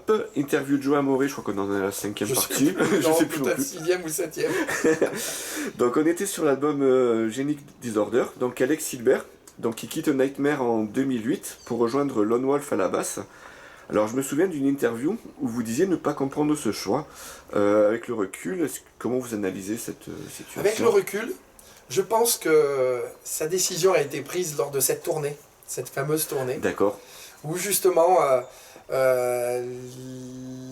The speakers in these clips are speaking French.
Hop, interview de Joe Amore, je crois qu'on en est à la 5e partie. Je sais plus non plus. 6e ou 7e. Donc on était sur l'album Genic Disorder, donc Alex Silbert, donc qui quitte Nightmare en 2008 pour rejoindre Lone Wolf à la basse. Alors je me souviens d'une interview où vous disiez ne pas comprendre ce choix. Avec le recul, comment vous analysez cette situation? Avec le recul, je pense que sa décision a été prise lors de cette tournée, cette fameuse tournée. D'accord. Où justement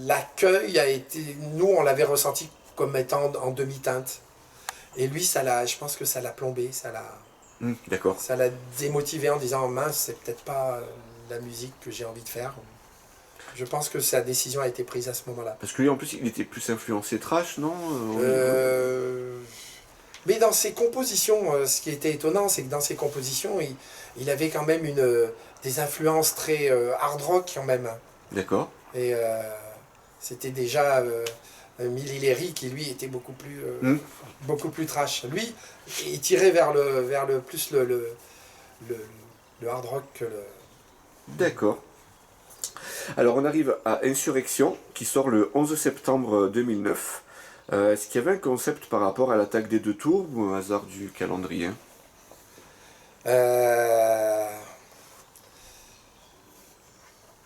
l'accueil a été, nous on l'avait ressenti comme étant en demi-teinte. Et lui, je pense que ça l'a plombé, D'accord. ça l'a démotivé en disant mince, c'est peut-être pas la musique que j'ai envie de faire. Je pense que sa décision a été prise à ce moment-là. Parce que lui en plus il était plus influencé trash, non? Mais dans ses compositions, ce qui était étonnant, c'est que dans ses compositions, il avait quand même des influences très hard rock quand même. D'accord. Et c'était déjà Milly Leary qui lui était beaucoup plus trash. Lui, il tirait vers le plus le hard rock que le... D'accord. Alors on arrive à Insurrection qui sort le 11 septembre 2009. Est-ce qu'il y avait un concept par rapport à l'attaque des 2 tours ou un hasard du calendrier?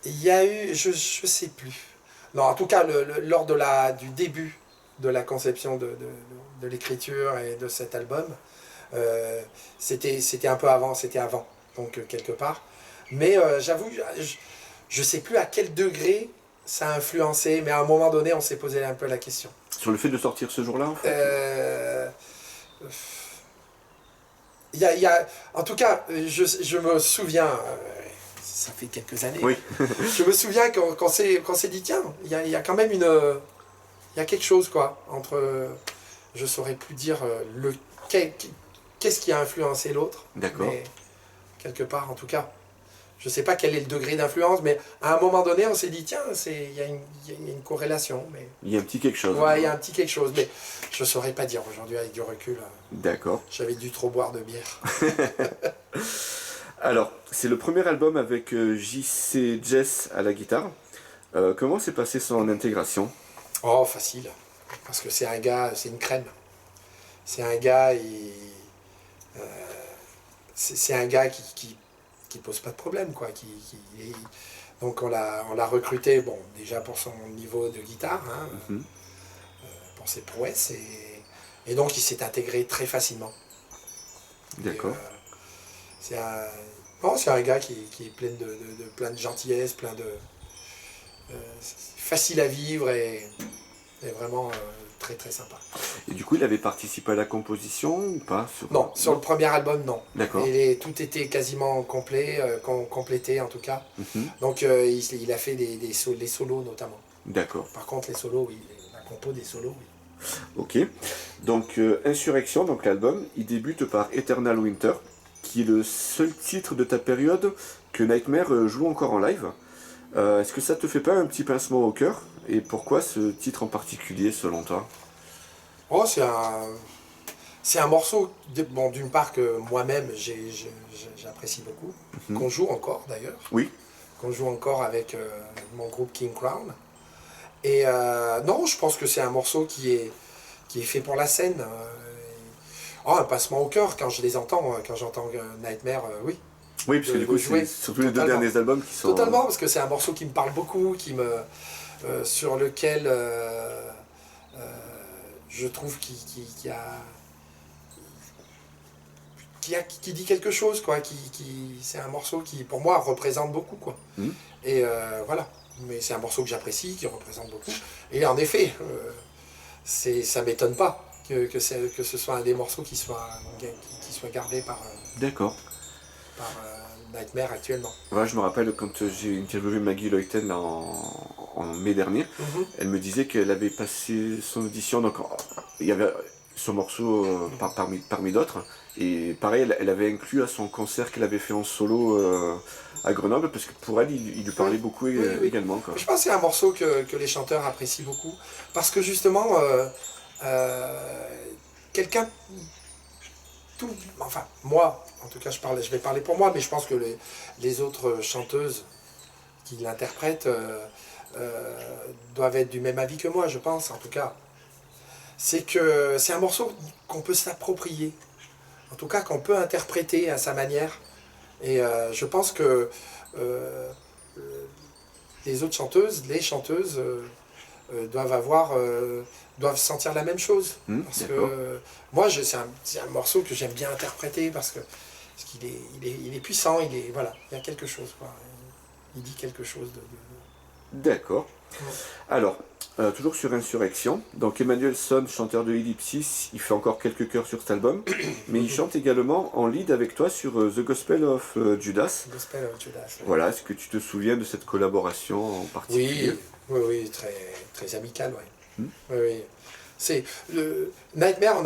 Il y a eu, je sais plus. Non, en tout cas, lors du début de la conception de l'écriture et de cet album, c'était un peu avant, donc quelque part. Mais j'avoue, je sais plus à quel degré ça a influencé, mais à un moment donné, on s'est posé un peu la question. Sur le fait de sortir ce jour-là, en fait en tout cas, je me souviens, ça fait quelques années, oui. Je me souviens qu'on s'est dit, tiens, il y a quand même il y a quelque chose, quoi, entre, je saurais plus dire qu'est-ce qui a influencé l'autre. D'accord. Mais quelque part, en tout cas. Je ne sais pas quel est le degré d'influence, mais à un moment donné, on s'est dit, tiens, il y a une corrélation. Mais... Il y a un petit quelque chose. Ouais, il y a un petit quelque chose, mais je ne saurais pas dire aujourd'hui avec du recul. D'accord. J'avais dû trop boire de bière. Alors, c'est le premier album avec JC Jess à la guitare. Comment s'est passée son intégration? Oh, facile. Parce que c'est un gars, c'est une crème. C'est un gars, c'est un gars qui pose pas de problème, quoi. Donc on l'a recruté, bon, déjà pour son niveau de guitare, hein, pour ses prouesses, et donc il s'est intégré très facilement. D'accord. C'est un gars qui est plein de gentillesse, facile à vivre et vraiment très très sympa. Et du coup, il avait participé à la composition ou pas? Non, sur le premier album, non. D'accord. Tout était quasiment complet, complété en tout cas. Donc il a fait les solos notamment. D'accord. Par contre, les solos, oui, la compo des solos, oui. Ok. Donc Insurrection, donc l'album, il débute par Eternal Winter, qui est le seul titre de ta période que Nightmare joue encore en live. Est-ce que ça te fait pas un petit pincement au cœur? Et pourquoi ce titre en particulier, selon toi? Oh, c'est un morceau, bon, d'une part que moi-même j'apprécie beaucoup, qu'on joue encore d'ailleurs. Oui. Qu'on joue encore avec mon groupe King Crown. Et non, je pense que c'est un morceau qui est fait pour la scène. Un pincement au cœur quand je les entends, quand j'entends Nightmare, oui. Oui, parce que du coup, c'est surtout les 2 derniers albums qui sont... Totalement, parce que c'est un morceau qui me parle beaucoup, sur lequel je trouve qu'il dit quelque chose, quoi. C'est un morceau qui, pour moi, représente beaucoup, quoi. Et voilà. Mais c'est un morceau que j'apprécie, qui représente beaucoup. Et en effet, ça m'étonne pas que ce soit un des morceaux qui soit gardé par... D'accord. Par Nightmare actuellement. Ouais, je me rappelle quand j'ai interviewé Maggie Leuten en mai dernier, elle me disait qu'elle avait passé son audition, donc il y avait ce morceau parmi d'autres, et pareil, elle avait inclus à son concert qu'elle avait fait en solo à Grenoble, parce que pour elle, il lui parlait beaucoup également. Quoi. Je pense que c'est un morceau que les chanteurs apprécient beaucoup, parce que justement, quelqu'un... Enfin, moi, en tout cas, je vais parler pour moi, mais je pense que les autres chanteuses qui l'interprètent doivent être du même avis que moi, je pense, en tout cas. C'est que c'est un morceau qu'on peut s'approprier, en tout cas qu'on peut interpréter à sa manière. Et je pense que les autres chanteuses, les chanteuses doivent sentir la même chose. Parce que moi, c'est un morceau que j'aime bien interpréter parce qu'il est, il est puissant, voilà, il y a quelque chose, quoi. Il dit quelque chose D'accord. Alors, toujours sur Insurrection, donc Emmanuel Son, chanteur de Ellipsis, il fait encore quelques chœurs sur cet album, mais il chante également en lead avec toi sur The Gospel of Judas. Gospel of Judas. Oui. Voilà, est-ce que tu te souviens de cette collaboration en particulier? Oui, très, très amical, oui. Oui. C'est Nightmare,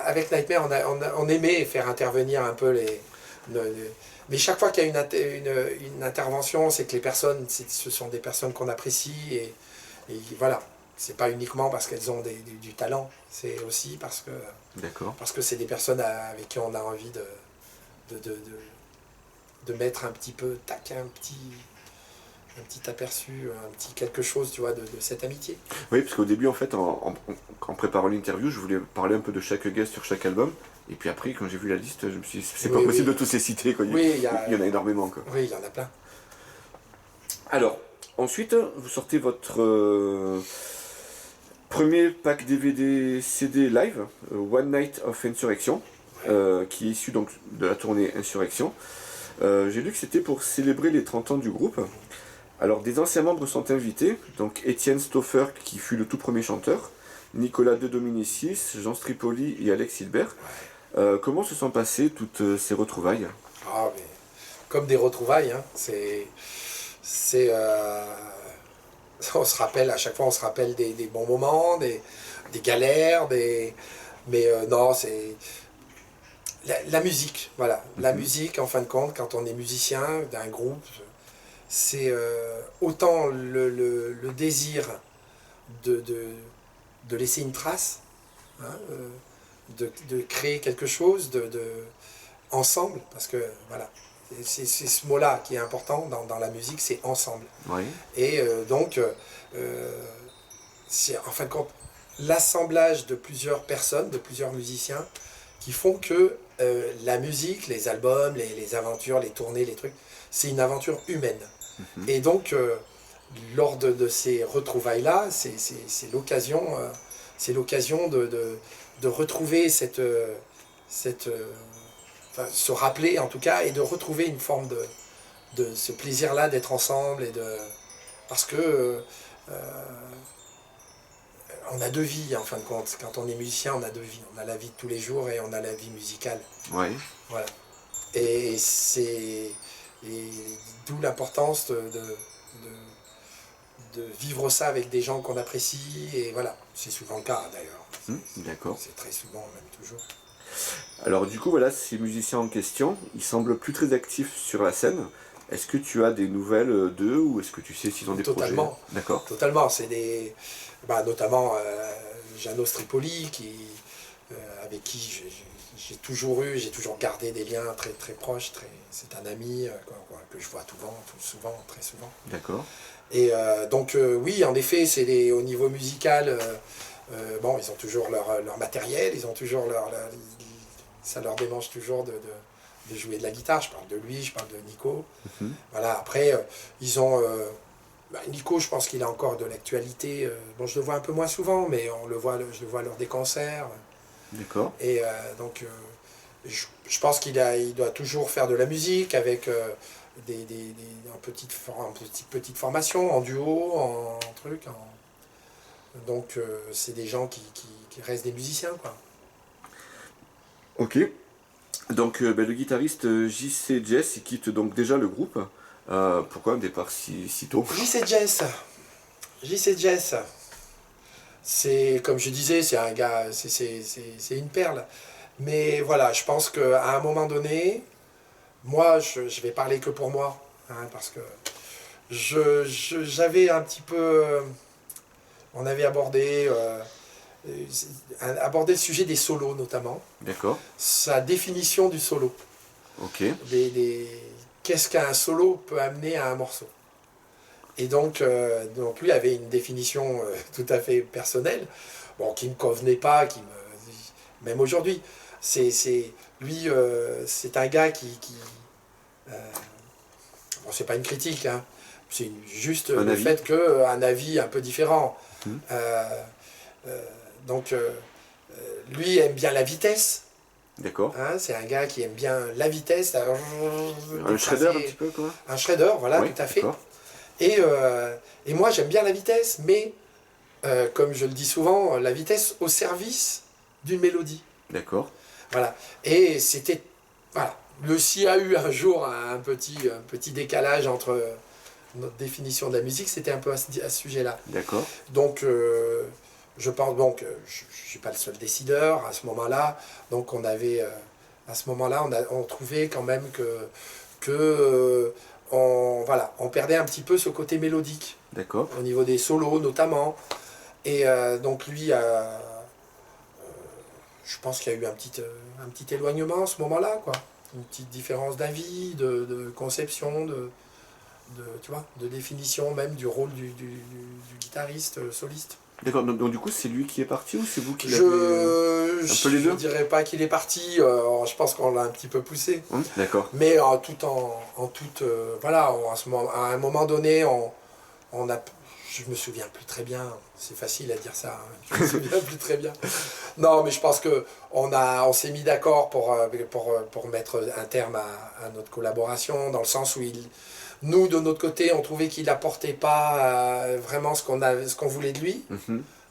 avec Nightmare, on aimait faire intervenir un peu mais chaque fois qu'il y a une intervention, c'est que les personnes, ce sont des personnes qu'on apprécie et voilà. C'est pas uniquement parce qu'elles ont du talent, c'est aussi parce que c'est des personnes avec qui on a envie de mettre un petit peu, un petit aperçu, un petit quelque chose, tu vois, de cette amitié. Oui, parce qu'au début, en fait, en préparant l'interview, je voulais parler un peu de chaque guest sur chaque album. Et puis après, quand j'ai vu la liste, je me suis dit, c'est pas possible de tous les citer, quoi. Oui, il y en a énormément, quoi. Oui, il y en a plein. Alors, ensuite, vous sortez votre premier pack DVD CD live, One Night of Insurrection, qui est issu donc de la tournée Insurrection. J'ai lu que c'était pour célébrer les 30 ans du groupe. Alors, des anciens membres sont invités, donc Étienne Stauffer, qui fut le tout premier chanteur, Nicolas De Dominicis, Jean Stripoli et Alex Hilbert. Comment se sont passées toutes ces retrouvailles? Mais comme des retrouvailles, hein. On se rappelle, à chaque fois on se rappelle des bons moments, des galères, mais non, c'est la musique, voilà. La musique, en fin de compte, quand on est musicien d'un groupe, c'est autant le désir de laisser une trace, hein, de créer quelque chose ensemble, parce que voilà, c'est ce mot-là qui est important dans la musique, c'est ensemble. Oui. Et donc, c'est en fin de compte l'assemblage de plusieurs personnes, de plusieurs musiciens, qui font que la musique, les albums, les aventures, les tournées, les trucs, c'est une aventure humaine. Et donc, lors de ces retrouvailles-là, c'est l'occasion de retrouver enfin, se rappeler en tout cas, et de retrouver une forme de ce plaisir-là d'être ensemble, parce que on a deux vies en fin de compte. Quand on est musicien, on a deux vies. On a la vie de tous les jours et on a la vie musicale. Oui. Voilà. Et d'où l'importance de vivre ça avec des gens qu'on apprécie, et voilà, c'est souvent le cas d'ailleurs. D'accord. C'est très souvent, même toujours. Alors du coup, voilà, ces musiciens en question, ils semblent plus très actifs sur la scène. Est-ce que tu as des nouvelles d'eux, ou est-ce que tu sais s'ils ont des projets? D'accord. Totalement, c'est notamment Janos Tripoli, avec qui j'ai toujours gardé des liens très très proches. C'est un ami que je vois très souvent. D'accord. Et donc oui, en effet, au niveau musical, bon, ils ont toujours leur matériel, ils ont toujours ça leur démange toujours de jouer de la guitare. Je parle de lui, je parle de Nico. Voilà, après, ils ont... Nico, je pense qu'il a encore de l'actualité. Bon, je le vois un peu moins souvent, mais je le vois lors des concerts. D'accord. Et donc, je pense qu'il doit toujours faire de la musique avec en petite formation, en duo, en truc. Donc, c'est des gens qui restent des musiciens, quoi. Ok. Donc, le guitariste JC Jess, il quitte donc déjà le groupe. Pourquoi un départ si tôt? JC Jess, c'est, comme je disais, c'est un gars, c'est une perle. Mais voilà, je pense qu'à un moment donné, moi, je vais parler que pour moi, hein, parce que j'avais un petit peu... on avait abordé le sujet des solos, notamment. D'accord. Sa définition du solo. Ok. Qu'est-ce qu'un solo peut amener à un morceau. Et donc lui avait une définition tout à fait personnelle, bon, qui ne me convenait pas, même aujourd'hui. Lui, c'est un gars bon, c'est pas une critique, hein, c'est juste le fait qu'un avis un peu différent. Donc, lui aime bien la vitesse. D'accord. Hein, c'est un gars qui aime bien la vitesse. Un shredder un petit peu, quoi. Un shredder, voilà, oui, tout à fait. Et moi, j'aime bien la vitesse, mais comme je le dis souvent, la vitesse au service d'une mélodie. D'accord. Voilà. Et c'était... Voilà. S'il y a eu un jour un petit décalage entre notre définition de la musique, c'était un peu à ce sujet-là. D'accord. Donc, je pense donc, je ne suis pas le seul décideur à ce moment-là. Donc, on avait... à ce moment-là, on trouvait quand même on perdait un petit peu ce côté mélodique. D'accord. Au niveau des solos, notamment. Et donc, lui je pense qu'il y a eu un petit éloignement à ce moment-là, quoi. Une petite différence d'avis, de conception, tu vois, de définition même du rôle du guitariste soliste. D'accord, donc du coup c'est lui qui est parti ou c'est vous qui l'avez... un peu les deux ? Je dirais pas qu'il est parti, je pense qu'on l'a un petit peu poussé. D'accord. Mais voilà, à un moment donné, on a... Je me souviens plus très bien, c'est facile à dire ça, hein. Je me souviens plus très bien. Non, mais je pense qu'on s'est mis d'accord pour mettre un terme à notre collaboration, dans le sens où nous, de notre côté, on trouvait qu'il n'apportait pas vraiment ce qu'on voulait de lui.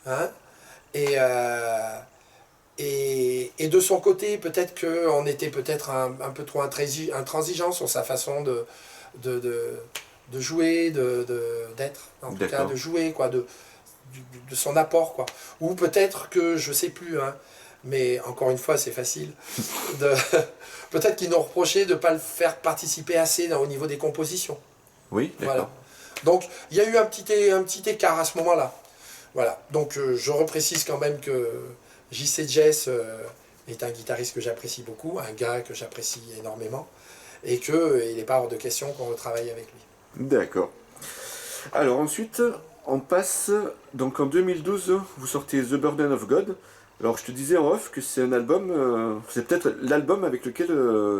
Hein, et de son côté, peut-être qu'on était peut-être un peu trop intransigeant sur sa façon de jouer, d'être, en tout cas de jouer, quoi, de son apport, quoi. Ou peut-être que, je sais plus, hein, mais encore une fois c'est facile, peut-être qu'ils nous reprochaient de ne pas le faire participer assez au niveau des compositions. Oui, d'accord. Voilà. Donc il y a eu un petit écart à ce moment-là. Voilà. Donc je reprécise quand même que J.C. Jess est un guitariste que j'apprécie beaucoup, un gars que j'apprécie énormément, et qu'il n'est pas hors de question qu'on retravaille avec lui. D'accord. Alors ensuite, on passe, donc en 2012, vous sortez The Burden of God. Alors je te disais en off que c'est un album, c'est peut-être l'album avec lequel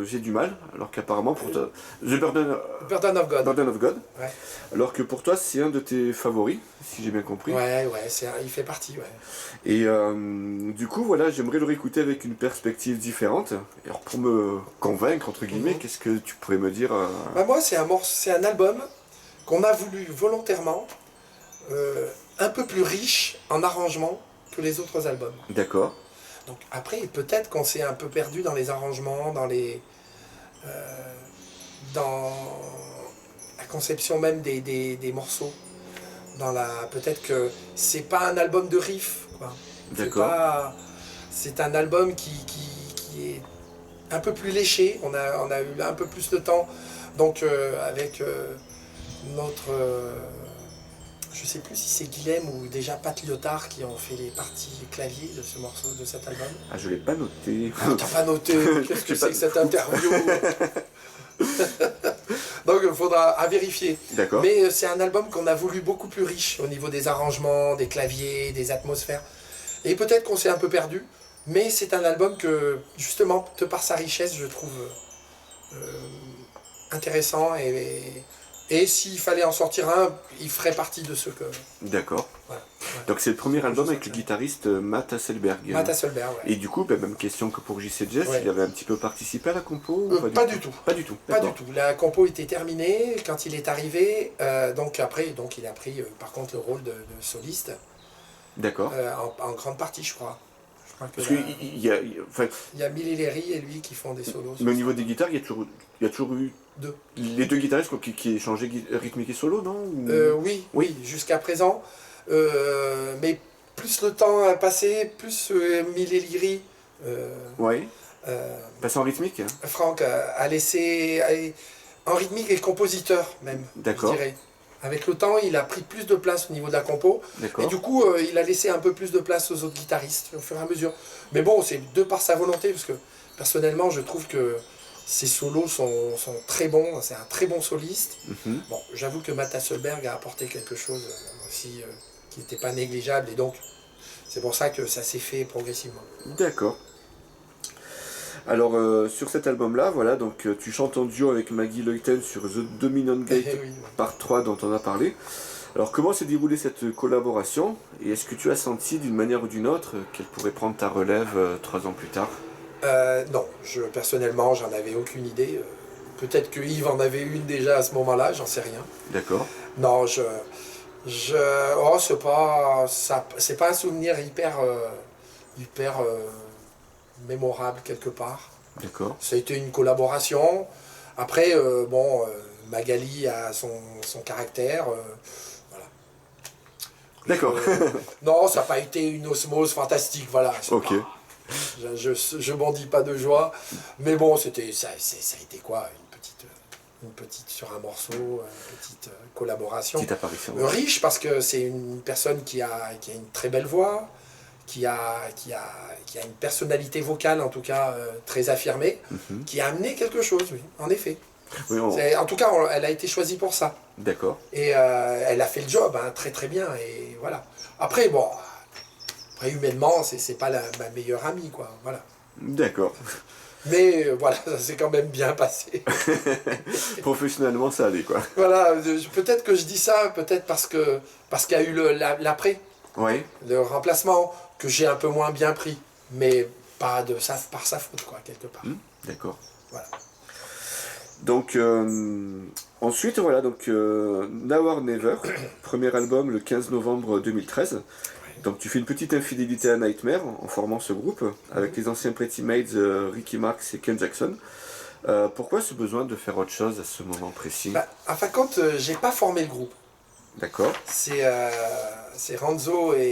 j'ai du mal, alors qu'apparemment pour toi, The Burden of God. Ouais. Alors que pour toi c'est un de tes favoris, si j'ai bien compris. Ouais, il fait partie, ouais. Et du coup, voilà, j'aimerais le réécouter avec une perspective différente. Alors pour me convaincre, entre guillemets, qu'est-ce que tu pourrais me dire Bah moi, c'est un album qu'on a voulu volontairement un peu plus riche en arrangements que les autres albums. D'accord. Donc après, peut-être qu'on s'est un peu perdu dans les arrangements, dans la conception même des morceaux. Peut-être que c'est pas un album de riff, quoi. D'accord. C'est un album qui est un peu plus léché. On a eu un peu plus de temps. Donc avec notre... je sais plus si c'est Guilhem ou déjà Pat Lyotard qui ont fait les parties clavier de ce morceau, de cet album. Ah, je l'ai pas noté. Ah, t'as pas noté? Qu'est-ce que c'est que cette interview? Donc il faudra vérifier. D'accord. Mais c'est un album qu'on a voulu beaucoup plus riche au niveau des arrangements, des claviers, des atmosphères. Et peut-être qu'on s'est un peu perdu, mais c'est un album que, justement, de par sa richesse, je trouve intéressant. Et s'il fallait en sortir un, il ferait partie de ceux que... D'accord. Voilà. Donc c'est le premier album avec le guitariste Matt Hasselberg. Matt Hasselberg, ouais. Et du coup, même question que pour J.C. Jess, ouais. Il avait un petit peu participé à la compo Pas du tout. Pas du tout. Pas du tout. La compo était terminée quand il est arrivé. Donc il a pris par contre le rôle de soliste. D'accord. En grande partie, je crois. Parce qu'il y a Milly Léry et lui qui font des solos. Mais au niveau des guitares, il y a toujours eu les deux guitaristes qui échangeaient rythmique et solo, non Oui, jusqu'à présent. Mais plus le temps a passé, plus Milly Léry. Oui. Passé en rythmique. Franck a laissé en rythmique et compositeur même. D'accord. Je dirais. Avec le temps, il a pris plus de place au niveau de la compo. Et du coup, il a laissé un peu plus de place aux autres guitaristes au fur et à mesure. Mais bon, c'est de par sa volonté, parce que personnellement, je trouve que Ses solos sont très bons, c'est un très bon soliste. Mhm. Bon, j'avoue que Matt Hasselberg a apporté quelque chose aussi qui n'était pas négligeable, et donc c'est pour ça que ça s'est fait progressivement. D'accord. Alors sur cet album-là, voilà, donc tu chantes en duo avec Maggie Leuten sur The Dominant Gate Eh oui. Part 3 dont on a parlé. Alors comment s'est déroulée cette collaboration et est-ce que tu as senti d'une manière ou d'une autre qu'elle pourrait prendre ta relève 3 ans plus tard? Non, personnellement, j'en avais aucune idée. Peut-être que Yves en avait une déjà à ce moment-là, j'en sais rien. D'accord. Non, oh, c'est pas un souvenir hyper mémorable quelque part. D'accord. Ça a été une collaboration. Après, bon, Magali a son caractère. Voilà. D'accord. Non, ça n'a pas été une osmose fantastique, voilà. Ok. Je m'en dis pas de joie. Mais bon, ça a été quoi? Une petite sur un morceau, une petite collaboration. Petite apparition. Riche parce que c'est une personne qui a une très belle voix, qui a une personnalité vocale en tout cas très affirmée, Mhm. qui a amené quelque chose, oui, en effet. Oui, En tout cas, elle a été choisie pour ça. D'accord. Et elle a fait le job hein, très très bien. Et voilà. Après, bon, humainement, c'est pas ma meilleure amie, quoi. Voilà. D'accord. Mais voilà, ça s'est quand même bien passé. Professionnellement, ça allait, quoi. Voilà, peut-être que je dis ça, peut-être parce qu'il y a eu l'après, Oui. le remplacement, que j'ai un peu moins bien pris. Mais pas par sa faute, quoi, quelque part. D'accord. Voilà. Donc, ensuite, voilà, donc Now or Never, premier album le 15 novembre 2013. Donc, tu fais une petite infidélité à Nightmare en formant ce groupe avec les anciens Pretty Maids, Ricky Marx et Ken Jackson. Pourquoi ce besoin de faire autre chose à ce moment précis? En fin de compte, j'ai pas formé le groupe. D'accord. C'est Renzo et